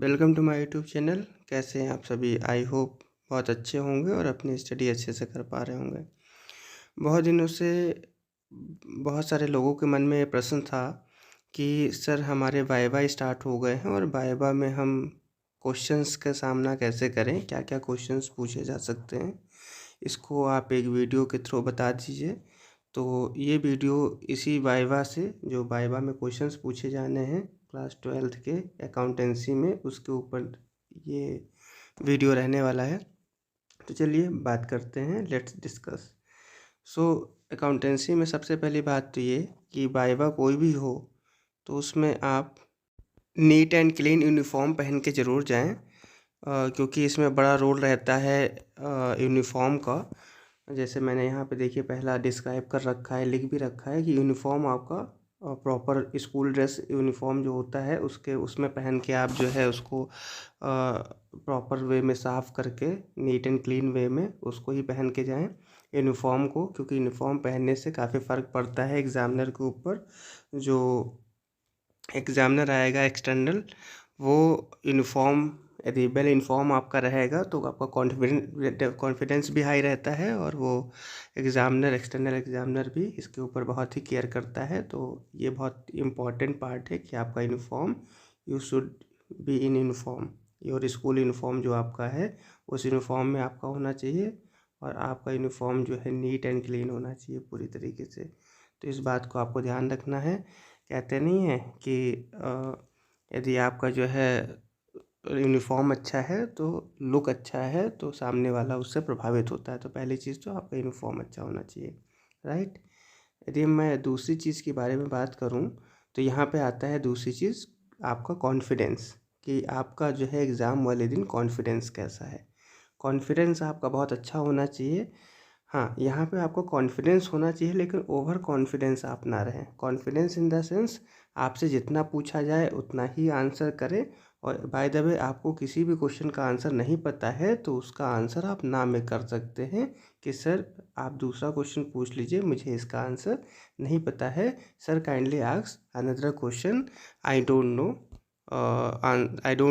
Welcome to my YouTube channel. कैसे हैं आप सभी? आई होप बहुत अच्छे होंगे और अपनी स्टडी अच्छे से कर पा रहे होंगे। बहुत दिनों से बहुत सारे लोगों के मन में ये प्रश्न था कि सर हमारे वाइवा स्टार्ट हो गए हैं और वाइवा में हम क्वेश्चंस का सामना कैसे करें, क्या क्या क्वेश्चंस पूछे जा सकते हैं, इसको आप एक वीडियो के थ्रू बता दीजिए। तो ये वीडियो इसी वाइवा से, जो वाइवा में क्वेश्चंस पूछे जाने हैं क्लास 12th के अकाउंटेंसी में, उसके ऊपर ये वीडियो रहने वाला है। तो चलिए बात करते हैं, लेट्स डिस्कस। सो अकाउंटेंसी में सबसे पहली बात तो ये कि वाइवा कोई भी हो तो उसमें आप नीट एंड क्लीन यूनिफॉर्म पहन के ज़रूर जाएं, क्योंकि इसमें बड़ा रोल रहता है यूनिफॉर्म का। जैसे मैंने यहाँ पे देखिए पहला डिस्क्राइब कर रखा है, लिख भी रखा है कि यूनिफॉर्म आपका प्रॉपर स्कूल ड्रेस यूनिफॉर्म जो होता है उसके उसमें पहन के आप जो है उसको प्रॉपर वे में साफ़ करके नीट एंड क्लीन वे में उसको ही पहन के जाएं यूनिफॉर्म को, क्योंकि यूनिफॉर्म पहनने से काफ़ी फ़र्क पड़ता है एग्ज़ामिनर के ऊपर। जो एग्ज़ामिनर आएगा एक्सटर्नल, वो यूनिफॉर्म यदि वेल यूनिफॉर्म आपका रहेगा तो आपका कॉन्फिडेंस भी हाई रहता है और वो एग्ज़ामिनर, एक्सटर्नल एग्ज़ामिनर भी इसके ऊपर बहुत ही केयर करता है। तो ये बहुत इम्पॉर्टेंट पार्ट है कि आपका uniform, you should be in uniform. Your school uniform जो आपका है उस यूनिफॉर्म में आपका होना चाहिए और आपका यूनिफॉर्म जो है नीट एंड क्लीन होना चाहिए पूरी तरीके से। तो इस बात को आपको ध्यान रखना है। कहते नहीं है कि यदि आपका जो है यूनिफॉर्म अच्छा है तो लुक अच्छा है तो सामने वाला उससे प्रभावित होता है। तो पहली चीज़ तो आपका यूनिफॉर्म अच्छा होना चाहिए, राइट। यदि मैं दूसरी चीज़ के बारे में बात करूं तो यहाँ पे आता है दूसरी चीज़, आपका कॉन्फिडेंस, कि आपका जो है एग्ज़ाम वाले दिन कॉन्फिडेंस कैसा है। कॉन्फिडेंस आपका बहुत अच्छा होना चाहिए। हाँ, यहाँ पे आपको कॉन्फिडेंस होना चाहिए लेकिन ओवर कॉन्फिडेंस आप ना रहें। कॉन्फिडेंस इन द सेंस, आपसे जितना पूछा जाए उतना ही आंसर करें। और बाय द वे, आपको किसी भी क्वेश्चन का आंसर नहीं पता है तो उसका आंसर आप ना में कर सकते हैं कि सर आप दूसरा क्वेश्चन पूछ लीजिए, मुझे इसका आंसर नहीं पता है। Sir kindly ask another question, I don't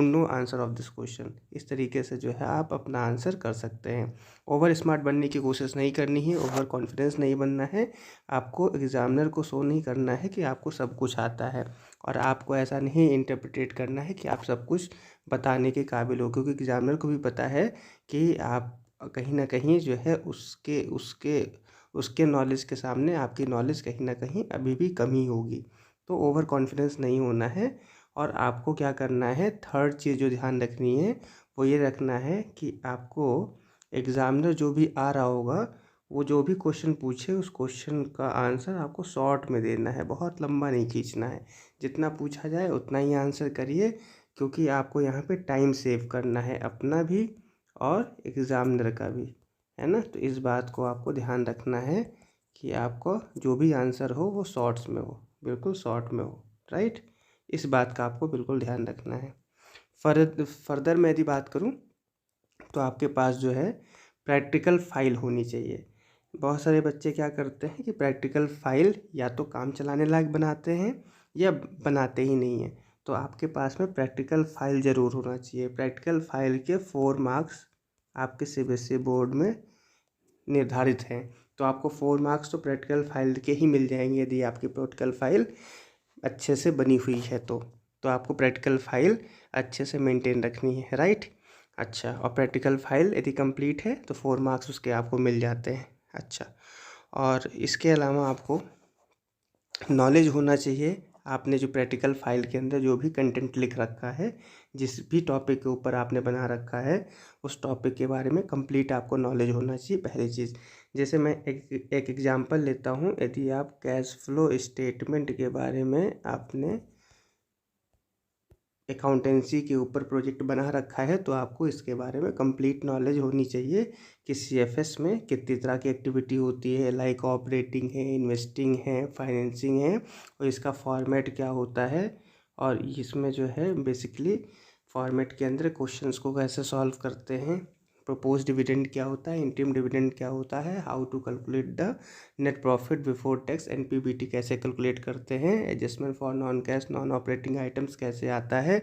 know answer of this question. इस तरीके से जो है आप अपना आंसर कर सकते हैं। ओवर स्मार्ट बनने की कोशिश नहीं करनी है, ओवर कॉन्फिडेंस नहीं बनना है। आपको एग्ज़ामिनर को शो नहीं करना है कि आपको सब कुछ आता है, और आपको ऐसा नहीं इंटरप्रेट करना है कि आप सब कुछ बताने के काबिल हो, क्योंकि एग्ज़ामिनर को भी पता है कि आप कहीं ना कहीं जो है उसके उसके उसके नॉलेज के सामने आपकी नॉलेज कहीं ना कहीं अभी भी कमी होगी। तो ओवर कॉन्फिडेंस नहीं होना है। और आपको क्या करना है, थर्ड चीज़ जो ध्यान रखनी है वो ये रखना है कि आपको एग्ज़ामिनर जो भी आ रहा होगा वो जो भी क्वेश्चन पूछे उस क्वेश्चन का आंसर आपको शॉर्ट में देना है, बहुत लंबा नहीं खींचना है। जितना पूछा जाए उतना ही आंसर करिए, क्योंकि आपको यहाँ पे टाइम सेव करना है, अपना भी और एग्ज़ामिनर का भी, है ना। तो इस बात को आपको ध्यान रखना है कि आपको जो भी आंसर हो वो शॉर्ट्स में हो, बिल्कुल शॉर्ट में हो, राइट। इस बात का आपको बिल्कुल ध्यान रखना है। फर्दर मैं यदि बात करूँ तो आपके पास जो है प्रैक्टिकल फ़ाइल होनी चाहिए। बहुत सारे बच्चे क्या करते हैं कि प्रैक्टिकल फ़ाइल या तो काम चलाने लायक बनाते हैं या बनाते ही नहीं हैं। तो आपके पास में प्रैक्टिकल फ़ाइल ज़रूर होना चाहिए। प्रैक्टिकल फ़ाइल के 4 मार्क्स आपके सीबीएसई बोर्ड में निर्धारित हैं। तो आपको 4 मार्क्स तो प्रैक्टिकल फ़ाइल के ही मिल जाएंगे यदि आपकी प्रैक्टिकल फ़ाइल अच्छे से बनी हुई है। तो आपको प्रैक्टिकल फ़ाइल अच्छे से मेंटेन रखनी है, राइट। अच्छा, और प्रैक्टिकल फ़ाइल यदि कंप्लीट है तो 4 मार्क्स उसके आपको मिल जाते हैं। अच्छा, और इसके अलावा आपको नॉलेज होना चाहिए। आपने जो प्रैक्टिकल फ़ाइल के अंदर जो भी कंटेंट लिख रखा है, जिस भी टॉपिक के ऊपर आपने बना रखा है, उस टॉपिक के बारे में कंप्लीट आपको नॉलेज होना चाहिए, पहली चीज़। जैसे मैं एक एग्जांपल लेता हूँ। यदि आप कैश फ्लो स्टेटमेंट के बारे में आपने अकाउंटेंसी के ऊपर प्रोजेक्ट बना रखा है तो आपको इसके बारे में कंप्लीट नॉलेज होनी चाहिए कि सीएफएस में कितनी तरह की एक्टिविटी होती है, लाइक ऑपरेटिंग है, इन्वेस्टिंग है, फाइनेंसिंग है, और इसका फॉर्मेट क्या होता है, और इसमें जो है बेसिकली फॉर्मेट के अंदर क्वेश्चंस को कैसे सॉल्व करते हैं, प्रपोज डिविडेंड क्या होता है, इंटरिम डिविडेंड क्या होता है, how to calculate the net profit before tax, NPBT कैसे कैलकुलेट करते हैं, adjustment for non cash non operating items कैसे आता है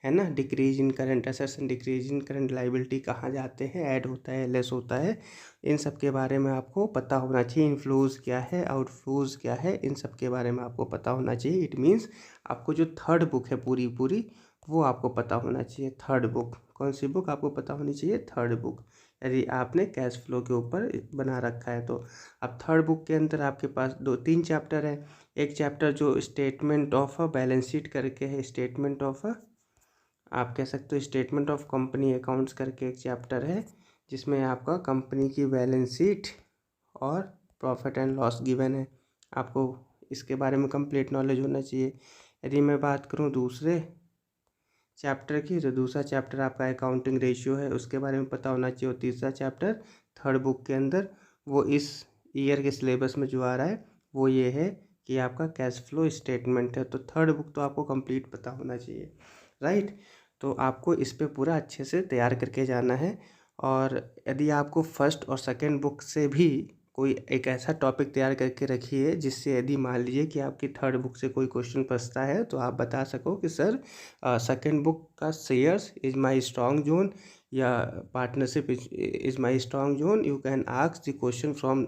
ना, decrease in current assets and decrease in current liability कहाँ जाते हैं, ऐड होता है, लेस होता है, इन सब के बारे में आपको पता होना चाहिए। इनफ्लोज क्या है, आउटफ्लोज क्या है, इन सब के बारे में आपको पता होना चाहिए। इट मीन्स आपको जो थर्ड बुक है पूरी पूरी वो आपको पता होना चाहिए। थर्ड बुक कौन सी बुक आपको पता होनी चाहिए, थर्ड बुक, यदि आपने कैश फ्लो के ऊपर बना रखा है तो। अब थर्ड बुक के अंदर आपके पास 2-3 चैप्टर है। एक चैप्टर जो statement of a balance sheet करके है, स्टेटमेंट ऑफ अ, आप कह सकते हो स्टेटमेंट ऑफ कंपनी अकाउंट्स करके एक चैप्टर है, जिसमें आपका कंपनी की बैलेंस शीट और प्रॉफिट एंड लॉस गिवन है। आपको इसके बारे में कंप्लीट नॉलेज होना चाहिए। यदि मैं बात करूँ दूसरे चैप्टर की, तो दूसरा चैप्टर आपका अकाउंटिंग रेशियो है, उसके बारे में पता होना चाहिए। और तीसरा चैप्टर थर्ड बुक के अंदर वो इस ईयर के सिलेबस में जो आ रहा है वो ये है कि आपका कैश फ्लो स्टेटमेंट है। तो थर्ड बुक तो आपको कंप्लीट पता होना चाहिए, राइट। तो आपको इस पे पूरा अच्छे से तैयार करके जाना है। और यदि आपको फर्स्ट और सेकंड बुक से भी कोई एक ऐसा टॉपिक तैयार करके रखिए जिससे यदि मान लीजिए कि आपकी थर्ड बुक से कोई क्वेश्चन फंसता है तो आप बता सको कि सर सेकंड बुक का shares is my strong zone या partnership is my strong zone, you can ask the question from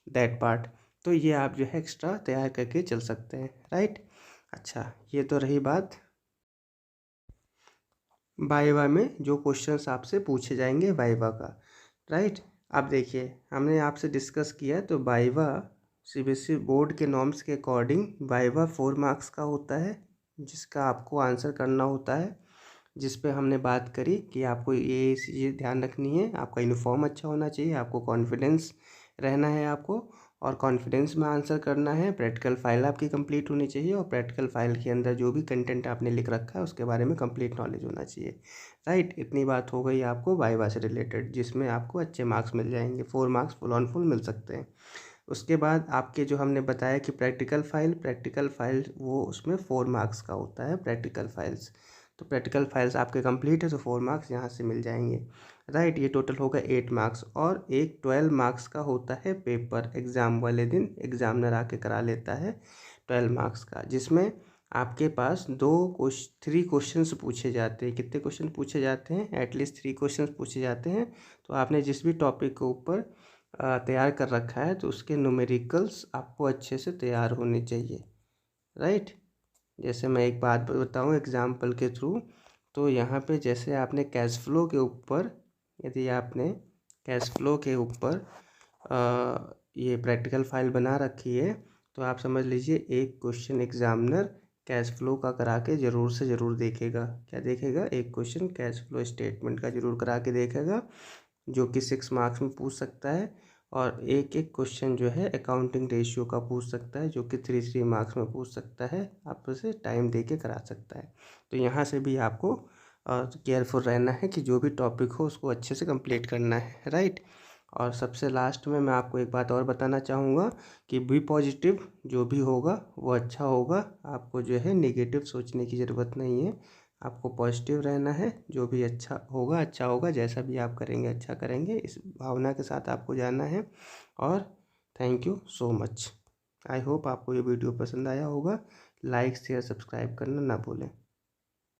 that part. तो ये आप जो है एक्स्ट्रा तैयार करके चल सकते हैं, राइट। अच्छा, ये तो रही बात वाइवा में जो क्वेश्चंस आपसे पूछे जाएंगे वाइवा का, राइट। अब देखिए हमने आपसे डिस्कस किया तो वाइवा सीबीएसई बोर्ड के नॉर्म्स के अकॉर्डिंग वाइवा 4 मार्क्स का होता है, जिसका आपको आंसर करना होता है। जिस पे हमने बात करी कि आपको ये चीज़ें ध्यान रखनी है, आपका यूनिफॉर्म अच्छा होना चाहिए, आपको कॉन्फिडेंस रहना है आपको, और कॉन्फिडेंस में आंसर करना है। प्रैक्टिकल फाइल आपकी कंप्लीट होनी चाहिए और प्रैक्टिकल फाइल के अंदर जो भी कंटेंट आपने लिख रखा है उसके बारे में कंप्लीट नॉलेज होना चाहिए, राइट। इतनी बात हो गई आपको वाइवा से रिलेटेड, जिसमें आपको अच्छे मार्क्स मिल जाएंगे, 4 मार्क्स फुल ऑन फुल मिल सकते हैं। उसके बाद आपके जो हमने बताया कि प्रैक्टिकल फाइल वो उसमें 4 मार्क्स का होता है प्रैक्टिकल फाइल्स। तो प्रैक्टिकल फाइल्स आपके कंप्लीट है तो 4 मार्क्स यहाँ से मिल जाएंगे, राइट। ये टोटल होगा 8 मार्क्स। और एक 12 मार्क्स का होता है पेपर, एग्ज़ाम वाले दिन एग्जामिनर आके करा लेता है 12 मार्क्स का, जिसमें आपके पास 3 क्वेश्चंस पूछे जाते हैं। कितने क्वेश्चन पूछे जाते हैं, एटलीस्ट 3 क्वेश्चंस पूछे जाते हैं। तो आपने जिस भी टॉपिक के ऊपर तैयार कर रखा है तो उसके न्यूमेरिकल्स आपको अच्छे से तैयार होने चाहिए, राइट। जैसे मैं एक बात बताऊं एग्जाम्पल के थ्रू, तो यहाँ पे जैसे आपने कैश फ्लो के ऊपर, यदि आपने कैश फ्लो के ऊपर ये प्रैक्टिकल फाइल बना रखी है तो आप समझ लीजिए एक क्वेश्चन एग्जामिनर कैश फ्लो का करा के ज़रूर से ज़रूर देखेगा। क्या देखेगा, एक क्वेश्चन कैश फ्लो स्टेटमेंट का ज़रूर करा के देखेगा, जो कि 6 मार्क्स में पूछ सकता है। और एक एक क्वेश्चन जो है अकाउंटिंग रेशियो का पूछ सकता है, जो कि 3 मार्क्स में पूछ सकता है, आपसे टाइम दे के करा सकता है। तो यहाँ से भी आपको केयरफुल रहना है कि जो भी टॉपिक हो उसको अच्छे से कंप्लीट करना है, राइट। और सबसे लास्ट में मैं आपको एक बात और बताना चाहूँगा कि बी पॉजिटिव, जो भी होगा वो अच्छा होगा। आपको जो है नेगेटिव सोचने की ज़रूरत नहीं है, आपको पॉजिटिव रहना है। जो भी अच्छा होगा, जैसा भी आप करेंगे अच्छा करेंगे, इस भावना के साथ आपको जाना है। और thank you so much. I hope आपको ये वीडियो पसंद आया होगा। लाइक शेयर सब्सक्राइब करना ना भूलें।